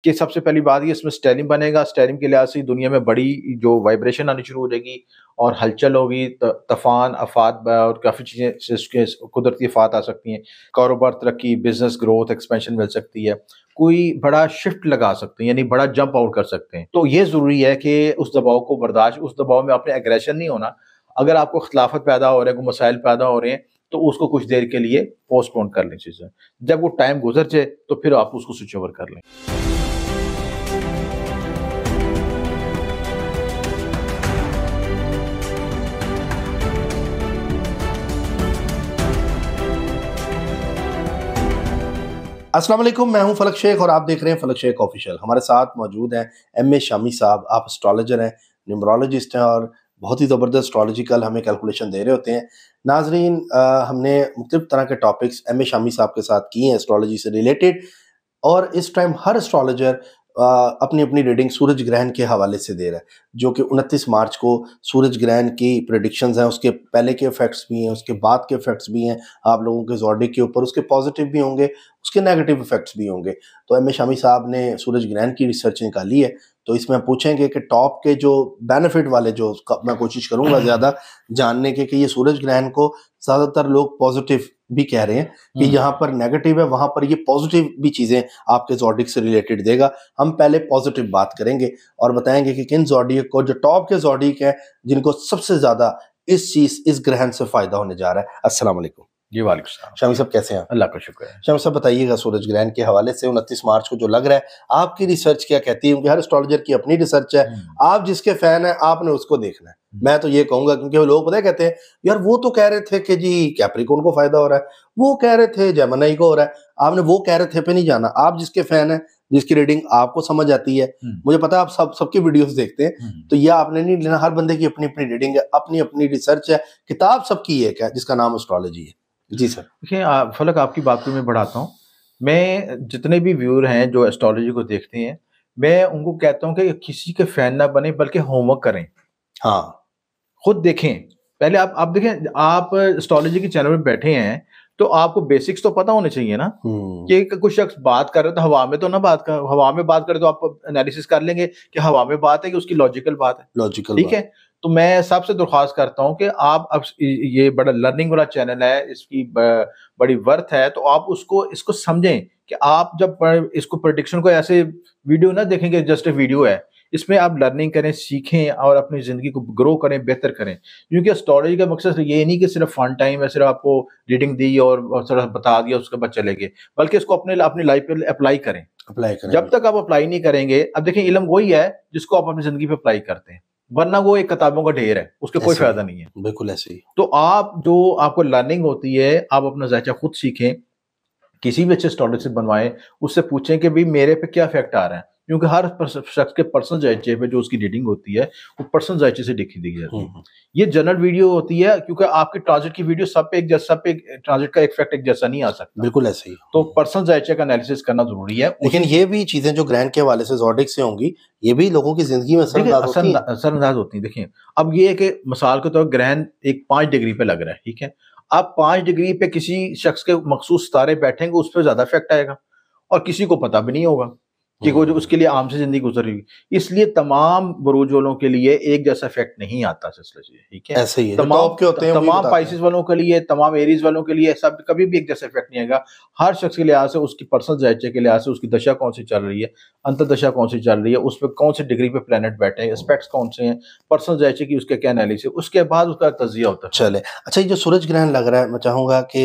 کہ سب سے پہلی بات یہ اس میں اسٹیلنگ بنے گا. اسٹیلنگ کے لحاظ سے دنیا میں بڑی جو وائبریشن آنی شروع ہو جائے گی اور ہلچل ہوگی, طوفان, آفات اور کافی چیزیں قدرتی آفات آ سکتی ہیں. کاروبار ترقی, بزنس گروتھ, ایکسپینشن مل سکتی ہے, کوئی بڑا شفٹ لگا سکتے ہیں, یعنی بڑا جمپ آؤٹ کر سکتے ہیں. تو یہ ضروری ہے کہ اس دباؤ کو برداشت, اس دباؤ میں اپنے ایگریشن نہیں ہونا. اگر آپ کو اختلافات پیدا ہو رہے ہیں, کوئی مسائل پیدا ہو رہے ہیں, تو اس کو کچھ دیر کے لیے پوسٹ پون کر لیں چیزیں. جب وہ ٹائم گزر جائے تو پھر آپ اس کو سوئچ اوور کر لیں. السلام علیکم, میں ہوں فلک شیخ اور آپ دیکھ رہے ہیں فلک شیخ آفیشیل. ہمارے ساتھ موجود ہیں ایم اے شامی صاحب. آپ اسٹرالوجر ہیں, نیمرولوجسٹ ہیں اور بہت ہی زبردست اسٹرالوجیکل ہمیں کیلکولیشن دے رہے ہوتے ہیں. ناظرین, ہم نے مختلف طرح کے ٹاپکس ایم اے شامی صاحب کے ساتھ کیے ہیں اسٹرالوجی سے ریلیٹڈ, اور اس ٹائم ہر اسٹرالوجر اپنی اپنی ریڈنگ سورج گرہن کے حوالے سے دے رہا ہے, جو کہ 29 مارچ کو سورج گرہن کی پریڈکشنز ہیں. اس کے پہلے کے افیکٹس بھی ہیں, اس کے بعد کے افیکٹس بھی ہیں آپ لوگوں کے زوڈک کے اوپر. اس کے پازیٹیو بھی ہوں گے, اس کے نیگیٹو افیکٹس بھی ہوں گے. تو ایم اے شامی صاحب نے سورج گرہن کی ریسرچ نکالی ہے, تو اس میں پوچھیں گے کہ ٹاپ کے جو بینیفٹ والے, جو میں کوشش کروں گا زیادہ جاننے کے, کہ یہ سورج گرہن کو زیادہ تر لوگ پازیٹیو بھی کہہ رہے ہیں کہ یہاں پر نیگیٹو ہے, وہاں پر یہ پازیٹیو بھی چیزیں آپ کے زوڈک سے ریلیٹڈ دے گا. ہم پہلے پازیٹیو بات کریں گے اور بتائیں گے کہ کن زوڈک کو, جو ٹاپ کے زوڈک ہیں, جن کو سب سے زیادہ اس گرہن سے فائدہ ہونے جا رہا ہے. السلام علیکم. جی وعلیکم السلام. شامی صاحب کیسے ہیں؟ اللہ کا شکر ہے. شامی صاحب بتائیے گا, سورج گرہن کے حوالے سے 29 مارچ کو جو لگ رہا ہے, آپ کی ریسرچ کیا کہتی ہے؟ کیونکہ ہر اسٹرالوجر کی اپنی ریسرچ ہے, آپ جس کے فین ہیں آپ نے اس کو دیکھنا ہے. میں تو یہ کہوں گا, کیونکہ وہ لوگ پتہ کہتے ہیں یار وہ تو کہہ رہے تھے کہ جی کیپریکون کو فائدہ ہو رہا ہے, وہ کہہ رہے تھے جیمنائی کو ہو رہا ہے, آپ نے وہ کہہ رہے تھے پہ نہیں جانا. آپ جس کے فین ہیں, جس کی ریڈنگ آپ کو سمجھ آتی ہے, مجھے پتا آپ سب کی ویڈیوز دیکھتے ہیں, تو یہ آپ نے نہیں لینا. ہر بندے کی اپنی اپنی ریڈنگ ہے, اپنی اپنی ریسرچ ہے, کتاب سب کی ایک ہے جس کا نام اسٹرالوجی ہے. جی سر. دیکھیں فلک, آپ کی بات کو میں بڑھاتا ہوں. میں جتنے بھی ویور ہیں جو اسٹرالوجی کو دیکھتے ہیں, میں ان کو کہتا ہوں کہ کسی کے فین نہ بنیں, بلکہ ہوم ورک کریں. ہاں, خود دیکھیں پہلے. آپ دیکھیں, آپ اسٹرالوجی کے چینل میں بیٹھے ہیں تو آپ کو بیسکس تو پتہ ہونے چاہیے نا, کہ کچھ شخص بات کر رہے تو ہوا میں تو نہ بات کر, ہوا میں بات کرے تو آپ انالیسس کر لیں گے کہ ہوا میں بات ہے کہ اس کی لاجیکل بات ہے. لاجیکل, ٹھیک ہے. تو میں سب سے درخواست کرتا ہوں کہ آپ اب یہ بڑا لرننگ والا چینل ہے, اس کی بڑی ورتھ ہے, تو آپ اس کو سمجھیں کہ آپ جب اس کو پریڈکشن کو ایسے ویڈیو نہ دیکھیں کہ جسٹ اے ویڈیو ہے. اس میں آپ لرننگ کریں, سیکھیں اور اپنی زندگی کو گرو کریں, بہتر کریں. کیونکہ اسٹرالوجی کا مقصد یہ نہیں کہ صرف فن ٹائم ہے, صرف آپ کو ریڈنگ دی اور صرف بتا دیا اس کے بعد چلے گئے, بلکہ اس کو اپنی لائف پہ اپلائی کریں. جب تک آپ اپلائی نہیں کریں گے, اب دیکھیں علم وہی ہے جس کو آپ اپنی زندگی پہ اپلائی کرتے ہیں, ورنہ وہ ایک کتابوں کا ڈھیر ہے, اس کا کوئی فائدہ نہیں ہے. بالکل ایسے ہی. تو آپ کو لرننگ ہوتی ہے, آپ اپنا ذائقہ خود سیکھیں, کسی بھی اچھے اسٹرالوجر سے بنوائیں, اس سے پوچھیں کہ بھی میرے پہ کیا افیکٹ آ رہا ہے. کیونکہ ہر شخص کے پرسنل ذائقے پہ جو اس کی ریڈنگ ہوتی ہے وہ پرسنل ذائقے سے لکھی دی جاتی ہے. یہ جنرل ویڈیو ہوتی ہے, کیونکہ آپ کی ٹرانزٹ کی ویڈیو سب پہ ٹرانزٹ کا افیکٹ ایک جیسا نہیں آ سکتا. بالکل ایسے ہی. تو پرسنل ذائقے کا انالیسس کرنا ضروری ہے. لیکن یہ بھی چیزیں جو گرہن کے حوالے سے زوڈک سے ہوں گی, یہ بھی لوگوں کی زندگی میں اثر انداز ہوتی ہیں. دیکھیں اب یہ ہے کہ مثال کے طور پر گرہن ایک 5 ڈگری پہ لگ رہا ہے, ٹھیک ہے. اب 5 ڈگری پہ کسی شخص کے مخصوص ستارے بیٹھیں گے, اس پہ زیادہ افیکٹ آئے گا, اور کسی کو پتہ بھی نہیں ہوگا کہ وہ جو اس کے لیے عام سے زندگی گزر رہی ہے. اس لیے تمام بروج والوں کے لیے ایک جیسا افیکٹ نہیں آتا سلسلے سے, ٹھیک ہے. ایسے ہی تمام پائسز والوں کے لیے, تمام ایریز والوں کے لیے سب کبھی بھی ایک جیسا افیکٹ نہیں آئے گا. ہر شخص کے لحاظ سے, اس کی پرسنل ذائقے کے لحاظ سے, اس کی دشا کون سی چل رہی ہے, انتر دشا کون سی چل رہی ہے, اس پہ کون سی ڈگری پہ پلانٹ بیٹھے ہیں, اسپیکٹس کون سے ہیں, پرسنل ذائقے کی اس کے کیا انالیسس, اس کے بعد اس کا تجزیہ ہوتا ہے. چلے اچھا, یہ جو سورج گرہن لگ رہا ہے, میں چاہوں گا کہ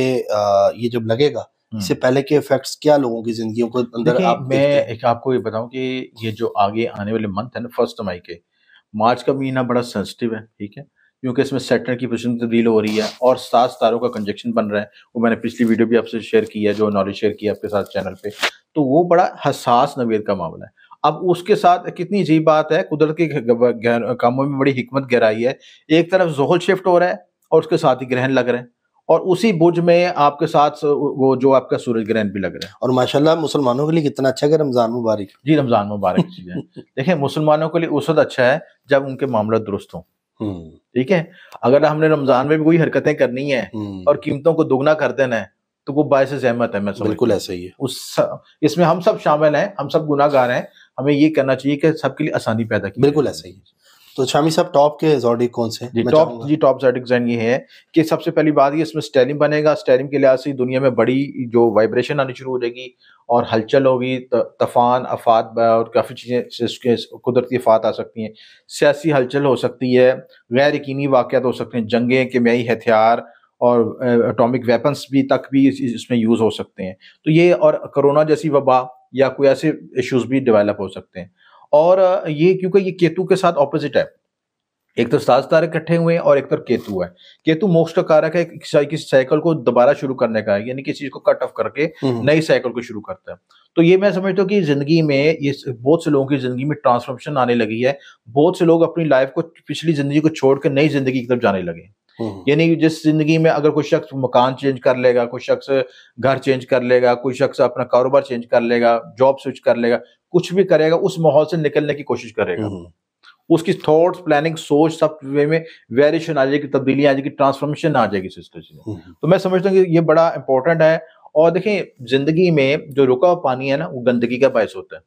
یہ جب لگے گا, اس سے پہلے کے ایفیکٹس کیا لوگوں کی زندگیوں کو اندر میں ایک آپ کو یہ بتاؤں کہ یہ جو آگے آنے والے منتھ ہے نا, 1 مئی کے, مارچ کا مہینہ بڑا سینسٹیو ہے, ٹھیک ہے, کیونکہ اس میں سیٹرن کی پوزیشن تبدیل ہو رہی ہے اور 7 ستاروں کا کنجکشن بن رہا ہے. وہ میں نے پچھلی ویڈیو بھی آپ سے شیئر کی ہے, جو نالج شیئر کی ہے آپ کے ساتھ چینل پہ. تو وہ بڑا حساس نوید کا معاملہ ہے. اب اس کے ساتھ کتنی عجیب بات ہے, قدرت کے کاموں میں بڑی حکمت گہرائی ہے. ایک طرف زحل شفٹ ہو رہا ہے اور اس کے ساتھ ہی گرہن لگ رہے ہیں, اور اسی برج میں آپ کے ساتھ وہ جو آپ کا سورج گرہن بھی لگ رہا ہے. اور ماشاءاللہ مسلمانوں کے لیے کتنا اچھا ہے, رمضان مبارک. جی رمضان مبارک. دیکھیں مسلمانوں کے لیے اس وقت اچھا ہے جب ان کے معاملات درست ہوں, ٹھیک ہے. اگر ہم نے رمضان میں بھی کوئی حرکتیں کرنی ہیں اور قیمتوں کو دگنا کر دینا ہے, تو وہ باعث زحمت ہے. میں سمجھتا ہوں بالکل ایسا ہی ہے. اس میں ہم سب شامل ہیں, ہم سب گناہ گار ہیں. ہمیں یہ کرنا چاہیے کہ سب کے لیے آسانی پیدا کی. بالکل ایسا ہی ہے. تو شامی صاحب ٹاپ کے زوڈیک کون سے ہیں؟ ٹاپ زوڈیک سائن یہ ہے کہ سب سے پہلی بات یہ اس میں اسٹیلنگ بنے گا. اسٹیلنگ کے لحاظ سے دنیا میں بڑی جو وائبریشن آنی شروع ہو جائے گی اور ہلچل ہوگی, طوفان, آفات اور کافی چیزیں قدرتی آفات آ سکتی ہیں, سیاسی ہلچل ہو سکتی ہے, غیر یقینی واقعات ہو سکتے ہیں, جنگیں, کیمیائی ہتھیار اور اٹامک ویپنس بھی تک بھی اس میں یوز ہو سکتے ہیں. تو یہ اور کرونا جیسی وبا یا کوئی ایسے ایشوز بھی ڈیولپ ہو سکتے ہیں. اور یہ کیونکہ یہ کیتو کے ساتھ اپوزٹ ہے, ایک تو ساز تارے اکٹھے ہوئے ہیں اور ایک طرف کیتو ہے. کیتو موکش کا کارک ہے, کسی سائیکل کو دوبارہ شروع کرنے کا ہے, یعنی کسی چیز کو کٹ آف کر کے نئی سائیکل کو شروع کرتا ہے. تو یہ میں سمجھتا ہوں کہ زندگی میں یہ بہت سے لوگوں کی زندگی میں ٹرانسفارمیشن آنے لگی ہے. بہت سے لوگ اپنی لائف کو, پچھلی زندگی کو چھوڑ کے نئی زندگی کی طرف جانے لگے. یعنی جس زندگی میں اگر کوئی شخص مکان چینج کر لے گا, کوئی شخص گھر چینج کر لے گا, کوئی شخص اپنا کاروبار چینج کر لے گا, جاب سوئچ کر لے گا, کچھ بھی کرے گا, اس ماحول سے نکلنے کی کوشش کرے گا. اس کی تھاٹس, پلاننگ, سوچ, سب میں ویریشن آ جائے گی, تبدیلی آ جائے گی, ٹرانسفارمیشن آ جائے گی سسٹم سے. تو میں سمجھتا ہوں کہ یہ بڑا امپورٹنٹ ہے. اور دیکھیں زندگی میں جو رکا ہوا پانی ہے نا, وہ گندگی کا باعث ہوتا ہے,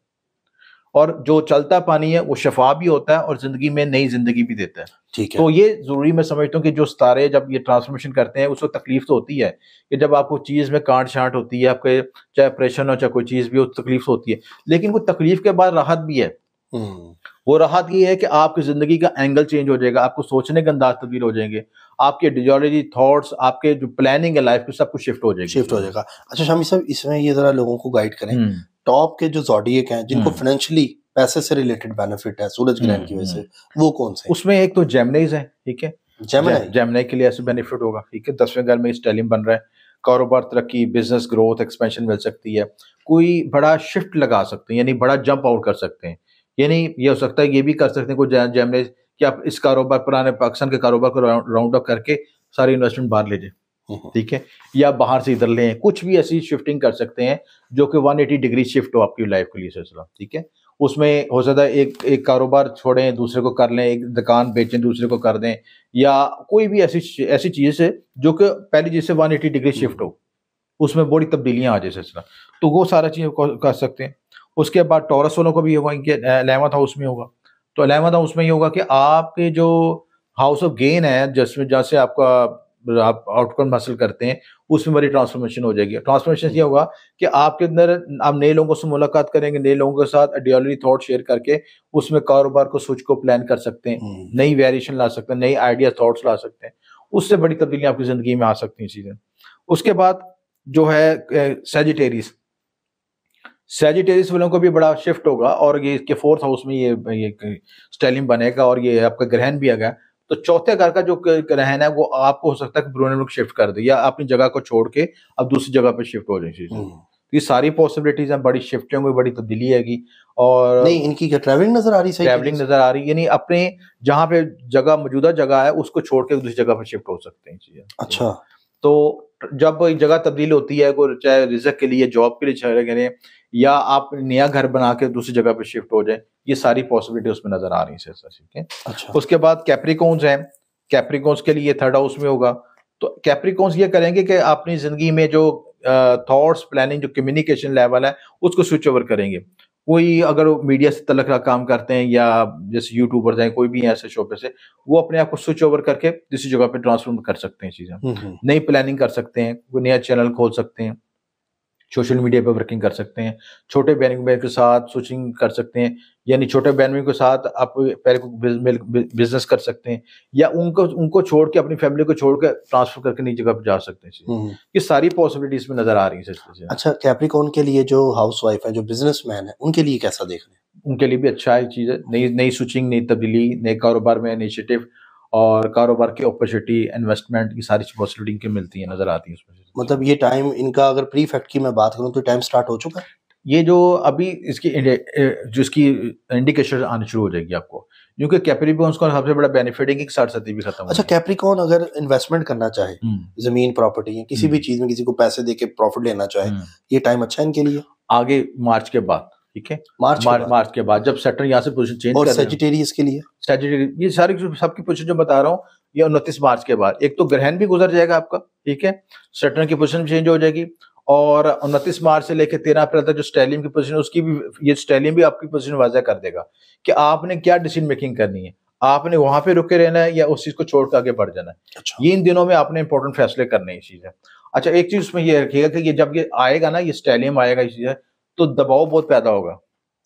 اور جو چلتا پانی ہے وہ شفا بھی ہوتا ہے اور زندگی میں نئی زندگی بھی دیتا ہے. تو یہ ضروری میں سمجھتا ہوں کہ جو ستارے جب یہ ٹرانسفارمیشن کرتے ہیں اس کو تکلیف تو ہوتی ہے کہ جب آپ کو چیز میں کانٹ چھانٹ ہوتی ہے, آپ کے چاہے آپریشن ہو چاہے کوئی چیز بھی ہو, تکلیف ہوتی ہے, لیکن وہ تکلیف کے بعد راحت بھی ہے. وہ راحت یہ ہے کہ آپ کی زندگی کا اینگل چینج ہو جائے گا, آپ کو سوچنے کے انداز تبدیل ہو جائیں گے, آپ کے ڈیولوجی, تھاٹس, آپ کے جو پلاننگ ہے لائف کی, سب کچھ شفٹ ہو جائے گا. اچھا شامی صاحب, اس میں یہ ذرا لوگوں کو گائیڈ کریں, ٹاپ کے جو زوڈیک ہیں جن کو فائنینشلی پیسے سے ریلیٹڈ بینیفٹ ہے سورج گرہن کی وجہ سے, وہ کون سے؟ اس میں ایک تو جیمنیز ہے, ٹھیک ہے, جیمنائی کے لیے ایسے بینیفٹ ہوگا, ٹھیک ہے, 10ویں گھر میں اسٹیلنگ بن رہا ہے, کاروبار ترقی, بزنس گروتھ, ایکسپینشن مل سکتی ہے, کوئی بڑا شفٹ لگا سکتے ہیں, یعنی بڑا جمپ آؤٹ کر سکتے ہیں. یعنی یہ ہو سکتا ہے, یہ بھی کر سکتے ہیں کوئی جیمنیز کہ آپ اس کاروبار, پرانے پاکستان کے کاروبار کو راؤنڈ اپ کر کے ساری انویسٹمنٹ باہر لے جائیں, ٹھیک ہے, یا باہر سے ادھر لیں, کچھ بھی ایسی شفٹنگ کر سکتے ہیں جو کہ 180 ڈگری شفٹ ہو آپ کی لائف کے لیے سلسلہ, ٹھیک ہے. اس میں ہو سکتا ہے ایک کاروبار چھوڑیں دوسرے کو کر لیں, ایک دکان بیچیں دوسرے کو کر دیں, یا کوئی بھی ایسی چیز ہے جو کہ پہلی چیز سے 180 ڈگری شفٹ ہو, اس میں بڑی تبدیلیاں آ جائیں سلسلہ, تو وہ سارا چیزیں کر سکتے ہیں. اس کے بعد ٹورس والوں کو بھی ہوگا, ان کے 11th ہاؤس میں ہوگا, تو 11th ہاؤس میں یہ ہوگا کہ آپ کے جو ہاؤس آف گین ہے, جس میں جیسے آپ کا آپ آؤٹ کم حاصل کرتے ہیں, اس میں بڑی ٹرانسفارمیشن ہو جائے گی. ٹرانسفارمیشن یہ ہوگا کہ آپ کے اندر آپ نئے لوگوں سے ملاقات کریں گے, نئے لوگوں کے ساتھ آئیڈیالوجی تھاٹ شیئر کر کے اس میں کاروبار کو سوچ کو پلان کر سکتے ہیں, نئی ویریشن لا سکتے ہیں, نئی آئیڈیا تھاٹس لا سکتے ہیں, اس سے بڑی تبدیلیاں آپ کی زندگی میں آ سکتی ہیں چیزیں. اس کے بعد جو ہے سیجیٹیریس والوں کو بھی بڑا شفٹ ہوگا, اور یہ کے 4th ہاؤس میں یہ اسٹیلنگ بنے گا, اور یہ آپ کا گرہن بھی آ گیا. تو چوتھے گھر کا جو گرہن ہے وہ آپ کو ہو سکتا ہے کہ برونی ملک شفٹ کر دے, یا اپنی جگہ کو چھوڑ کے اب دوسری جگہ پہ شفٹ ہو جائیں. یہ ساری پاسبلٹیز ہیں, بڑی شفٹیں ہوئی, بڑی تبدیلی ہے گی. اور نہیں, ان کی کیا ٹریولنگ نظر آ رہی ہے؟ ٹریولنگ نظر آ رہی, یعنی اپنے جہاں پہ جگہ موجودہ جگہ ہے اس کو چھوڑ کے دوسری جگہ پہ شفٹ ہو سکتے ہیں چیزیں. اچھا, تو جب جگہ تبدیل ہوتی ہے, چاہے رزق کے لیے, جاب کے لیے چاہے کریں, یا آپ نیا گھر بنا کے دوسری جگہ پہ شفٹ ہو جائیں, یہ ساری پاسبلٹی اس میں نظر آ رہی ہیں, ٹھیک ہے. اس کے بعد کیپریکونز ہیں, کیپریکونز کے لیے 3rd ہاؤس میں ہوگا. تو کیپریکونز یہ کریں گے کہ اپنی زندگی میں جو تھاٹس, پلاننگ, جو کمیونیکیشن لیول ہے اس کو سوئچ اوور کریں گے. کوئی اگر میڈیا سے تعلق رکھا کام کرتے ہیں, یا جیسے یوٹیوبرز ہیں, کوئی بھی ایسے شعبے سے, وہ اپنے آپ کو سوئچ اوور کر کے دوسری جگہ پہ ٹرانسفارم کر سکتے ہیں چیزیں, نئی پلاننگ کر سکتے ہیں, کوئی نیا چینل کھول سکتے ہیں, سوشل میڈیا پہ ورکنگ کر سکتے ہیں, چھوٹے بہن کے ساتھ سوئچنگ کر سکتے ہیں, یعنی چھوٹے بہن کے ساتھ آپ پہلے بزنس کر سکتے ہیں, یا ان کو چھوڑ کے اپنی فیملی کو چھوڑ کے ٹرانسفر کر کے نئی جگہ پہ جا سکتے ہیں. یہ ساری پاسبلٹیز میں نظر آ رہی ہیں. اچھا, کیپریکون کے لیے جو ہاؤس وائف ہیں, جو بزنس مین ہیں, ان کے لیے کیسا دیکھ رہے ہیں؟ ان کے لیے بھی اچھا ہے چیز ہے, نئی سوئچنگ, نئی تبدیلی, نئے کاروبار میں انیشیٹو, اور کاروبار کی اپرچونیٹی, انویسٹمنٹ, یہ ساری پاسبلٹی کے ملتی ہیں, نظر آتی ہیں اس میں. مطلب یہ ٹائم ان کا, اگر پری فیکٹ کی میں بات کروں تو ٹائم سٹارٹ ہو چکا ہے. یہ جو ابھی اس کی انڈیکیشن آنی شروع ہو جائے گی آپ کو, کیونکہ کیپریکونز کا سب سے بڑا بینیفٹ ہے کہ 60 بھی ختم ہو. اچھا, کیپریکون اگر انویسٹمنٹ کرنا چاہے, زمین, پراپرٹی, کسی بھی چیز میں کسی کو پیسے دے کے پروفٹ لینا چاہے, یہ ٹائم اچھا ہے ان کے لیے؟ آگے مارچ کے بعد, ٹھیک ہے, مارچ کے بعد جب سیٹرن یہاں سے پوزیشن چینج کر رہے ہیں. اور سیجیٹیریس کے لیے یہ ساری سب کی پوزیشن جو بتا رہا ہوں, یہ 29 مارچ کے بعد ایک تو گرہن بھی گزر جائے گا آپ کا, ٹھیک ہے, سیٹرن کی پوزیشن چینج ہو جائے گی, اور 29 مارچ سے لے کے 13 اپریل تک جو اسٹیلیم کی پوزیشن اس کی بھی, یہ اسٹیلیم بھی آپ کی پوزیشن واضح کر دے گا کہ آپ نے کیا ڈیسیژن میکنگ کرنی ہے, آپ نے وہاں پہ رکے رہنا ہے یا اس چیز کو چھوڑ کے آگے بڑھ جانا ہے. یہ ان دنوں میں آپ نے امپورٹنٹ فیصلے کرنے ہیں چیز ہے. اچھا ایک چیز اس میں یہ رکھیے گا کہ یہ جب یہ آئے گا نا, یہ اسٹیلیم آئے گا یہ چیز ہے, تو دباؤ بہت پیدا ہوگا,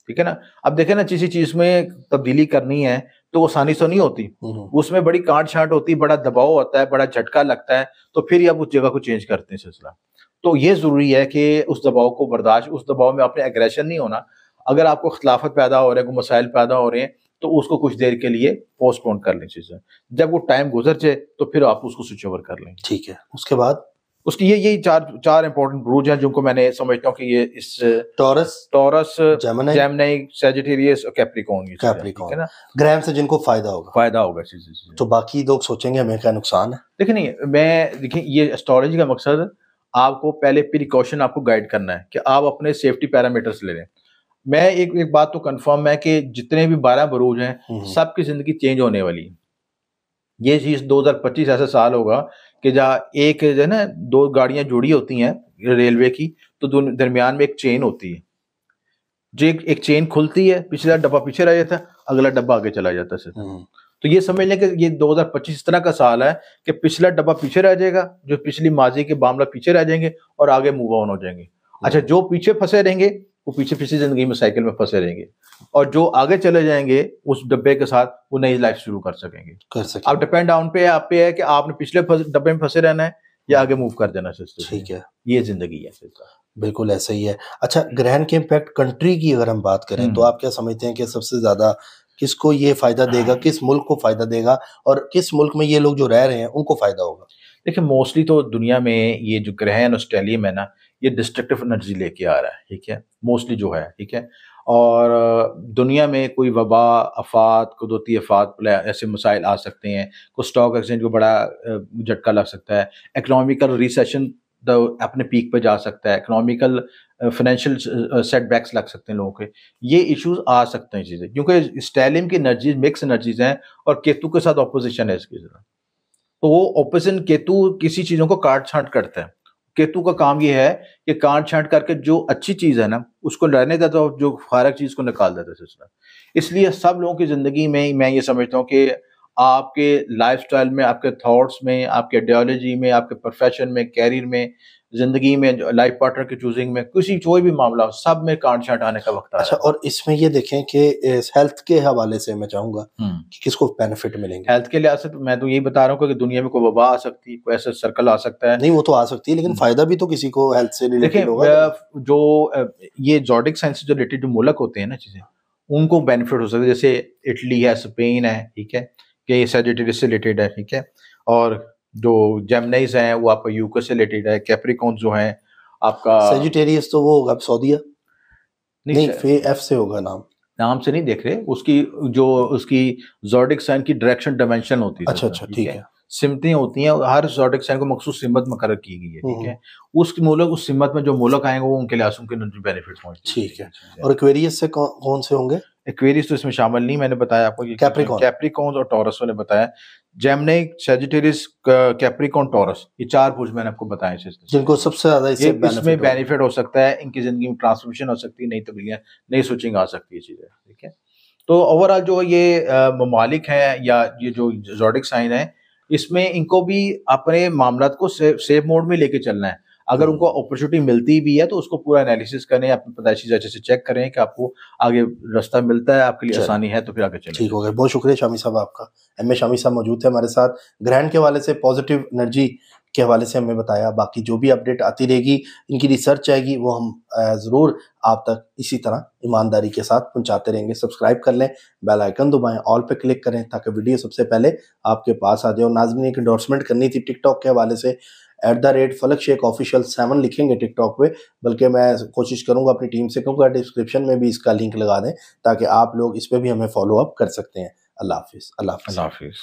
ٹھیک ہے نا. اب دیکھیں نا کسی چیز میں تبدیلی کرنی ہے تو وہ آسانی سے نہیں ہوتی, اس میں بڑی کانٹ چھانٹ ہوتی ہے, بڑا دباؤ ہوتا ہے, بڑا جھٹکا لگتا ہے, تو پھر آپ اس جگہ کو چینج کرتے ہیں سلسلہ. تو یہ ضروری ہے کہ اس دباؤ کو برداشت, اس دباؤ میں اپنے ایگریشن نہیں ہونا. اگر آپ کو اختلافات پیدا ہو رہے ہیں, کوئی مسائل پیدا ہو رہے ہیں, تو اس کو کچھ دیر کے لیے پوسٹ پون کر لیں چیزیں, جب وہ ٹائم گزر جائے تو پھر آپ اس کو سوئچ اوور کر لیں. ٹھیک ہے, اس کے بعد اس کی یہی چار امپورٹنٹ بروج ہیں جن کو میں نے سمجھتا ہوں کہ یہ اس ٹورس, جیمنائی, سیجیٹیریس اور کیپریکون ہے نا, گرہن سے جن کو فائدہ ہوگا. تو باقی لوگ سوچیں گے ہمیں کیا نقصان ہے. دیکھیں نہیں, دیکھیں یہ اسٹرالوجی کا مقصد آپ کو پہلے پریکاشن آپ کو گائیڈ کرنا ہے کہ آپ اپنے سیفٹی پیرامیٹرز لے لیں. میں ایک بات تو کنفرم ہے کہ جتنے بھی 12 بروج ہیں سب کی زندگی چینج ہونے والی ہے. یہ چیز 2025 ایسا سال ہوگا کہ جہاں ایک جو ہے نا 2 گاڑیاں جڑی ہوتی ہیں ریلوے کی, تو درمیان میں ایک چین ہوتی ہے, جو ایک چین کھلتی ہے, پچھلا ڈبہ پیچھے رہ جاتا ہے, اگلا ڈبہ آگے چلا جاتا ہے. تو یہ سمجھ لیں کہ یہ 2025 اس طرح کا سال ہے کہ پچھلا ڈبہ پیچھے رہ جائے گا, جو پچھلی ماضی کے معاملہ پیچھے رہ جائیں گے اور آگے موو آن ہو جائیں گے. اچھا جو پیچھے پھنسے رہیں گے وہ پیچھے پچھلی زندگی میں سائیکل میں پھنسے رہیں گے, اور جو آگے چلے جائیں گے اس ڈبے کے ساتھ وہ نئی لائف شروع کر سکیں گے. اب ڈپینڈ ڈاؤن پہ آپ پہ ہے کہ آپ نے پچھلے ڈبے میں پھنسے رہنا ہے یا آگے موو کر دینا ہے. ٹھیک ہے, یہ زندگی ہے. بالکل ایسا ہی ہے. اچھا گرہن کے امپیکٹ کنٹری کی اگر ہم بات کریں تو آپ کیا سمجھتے ہیں کہ سب سے زیادہ کس کو یہ فائدہ دے گا, کس ملک کو فائدہ دے گا, اور کس ملک میں یہ لوگ جو رہ رہے ہیں ان کو فائدہ ہوگا؟ دیکھیں موسٹلی تو دنیا میں یہ جو گرہن اور اسٹیلیم ہے نا, یہ ڈسٹرکٹیو انرجی لے کے آ رہا ہے, ٹھیک ہے, موسٹلی جو ہے, ٹھیک ہے. اور دنیا میں کوئی وبا, آفات, قدرتی آفات ایسے مسائل آ سکتے ہیں, کوئی اسٹاک ایکسچینج کو بڑا جھٹکا لگ سکتا ہے, اکنامیکل ریسیشن اپنے پیک پہ جا سکتا ہے, اکنامیکل فائنینشیل سیٹ بیکس لگ سکتے ہیں لوگوں کے, یہ ایشوز آ سکتے ہیں چیزیں, کیونکہ اسٹیلیم کی انرجیز مکس انرجیز ہیں اور کیتو کے ساتھ اپوزیشن ہے اس کی طرح. تو وہ اپوزیشن کیتو کسی چیزوں کو کاٹ چھانٹ کرتا ہے. کیتو کا کام یہ ہے کہ کاٹ چھانٹ کر کے جو اچھی چیز ہے نا اس کو رہنے دیتا ہے, جو فارغ چیز کو نکال دیتا ہے سلسلہ. اس لیے سب لوگوں کی زندگی میں یہ سمجھتا ہوں کہ آپ کے لائف سٹائل میں, آپ کے تھاٹس میں, آپ کے آئیڈیالوجی میں, آپ کے پروفیشن میں, کیریئر میں, زندگی میں, لائف پارٹنر کی چوزنگ میں, کوئی بھی معاملہ ہو, سب میں کانٹ چھانٹ آنے کا وقت آ رہا ہے. اچھا, اور اس میں یہ دیکھیں کہ ہیلتھ کے حوالے سے میں چاہوں گا کہ کس کو بینیفٹ ملیں گے. ہیلتھ کے لحاظ سے میں تو یہی بتا رہا ہوں کہ دنیا میں کوئی وبا آ سکتی ہے, کوئی ایسا سرکل آ سکتا ہے. نہیں وہ تو آ سکتی ہے, لیکن فائدہ بھی تو کسی کو ہیلتھ سے ریلیٹڈ ہوگا. دیکھیں جو یہ زوڈک سائنس سے جو ریلیٹڈ جو ملک ہوتے ہیں نا چیزیں, ان کو بینیفٹ ہو سکتا ہے. جیسے اٹلی ہے, اسپین ہے, ٹھیک ہے, کہ یہ سیجیٹیریس سے ریلیٹڈ ہے, ٹھیک ہے, اور جو جیمنائز ہیں وہ آپ کا یوکس سے ریلیٹڈ ہے, کیپریکون جو ہیں آپ کا سیجیٹیریس تو وہ ہوگا سعودیہ, نہیں ایف سے ہوگا, نام سے نہیں دیکھ رہے, اس کی جو اس کی زوڈک سائن کی ڈائریکشن ڈائمینشن ہوتی ہے. اچھا ٹھیک ہے, سمتیں ہوتی ہیں, ہر زوڈک سائن کو مخصوص سمت مقرر کی گئی ہے, ٹھیک ہے. اس ملک اس سمت میں جو ملک آئیں گے وہ ان کے لحاظ کے بینیفٹس ہوں. ٹھیک ہے, اور ایکویریس سے کون سے ہوں گے؟ ایکویریس تو اس میں شامل نہیں, میں نے بتایا آپ کو کیپریکون اور ٹورس نے بتایا. جیمنائی, سیجیٹیریس, کیپریکون, ٹورس, یہ 4 پوچھ میں نے آپ کو بتایا جن کو سب سے زیادہ اس میں بینیفٹ ہو سکتا ہے, ان کی زندگی میں ٹرانسفارمیشن ہو سکتی ہے, نئی تبدیلیاں, نئی سوئچنگ آ سکتی ہے چیزیں, ٹھیک ہے. تو اوور آل جو یہ ممالک ہیں یا یہ جو زوڈک سائن ہے, اس میں ان کو بھی اپنے معاملات کو سیف موڈ میں لے کے چلنا ہے. اگر ان کو اپرچونیٹی ملتی بھی ہے تو اس کو پورا انالیسس کریں, اپنی پیدائشی چیزیں سے چیک کریں کہ آپ کو آگے راستہ ملتا ہے, آپ کے لیے آسانی ہے, تو پھر آگے چلیں. ٹھیک ہو گیا, بہت شکریہ شامی صاحب آپ کا. ایم اے شامی صاحب موجود تھے ہمارے ساتھ, گرہن کے حوالے سے, پازیٹیو انرجی کے حوالے سے ہمیں بتایا. باقی جو بھی اپڈیٹ آتی رہے گی, ان کی ریسرچ آئے گی, وہ ہم ضرور آپ تک اسی طرح ایمانداری کے ساتھ پہنچاتے رہیں گے. سبسکرائب کر لیں, بیل آئیکن دبائیں, آل پہ کلک کریں تاکہ ویڈیو سب سے پہلے آپ کے پاس آ جائے. اور ناظرین ایک انڈورسمنٹ کرنی تھی ٹک ٹاک کے حوالے سے, @فلک شیخ آفیشیل 7 لکھیں گے ٹک ٹاک پہ, بلکہ میں کوشش کروں گا اپنی ٹیم سے کہوں گا ڈسکرپشن میں بھی اس کا لنک لگا دیں تاکہ آپ لوگ اس پہ بھی ہمیں فالو اپ کر سکتے ہیں. اللہ حافظ. اللہ حافظ.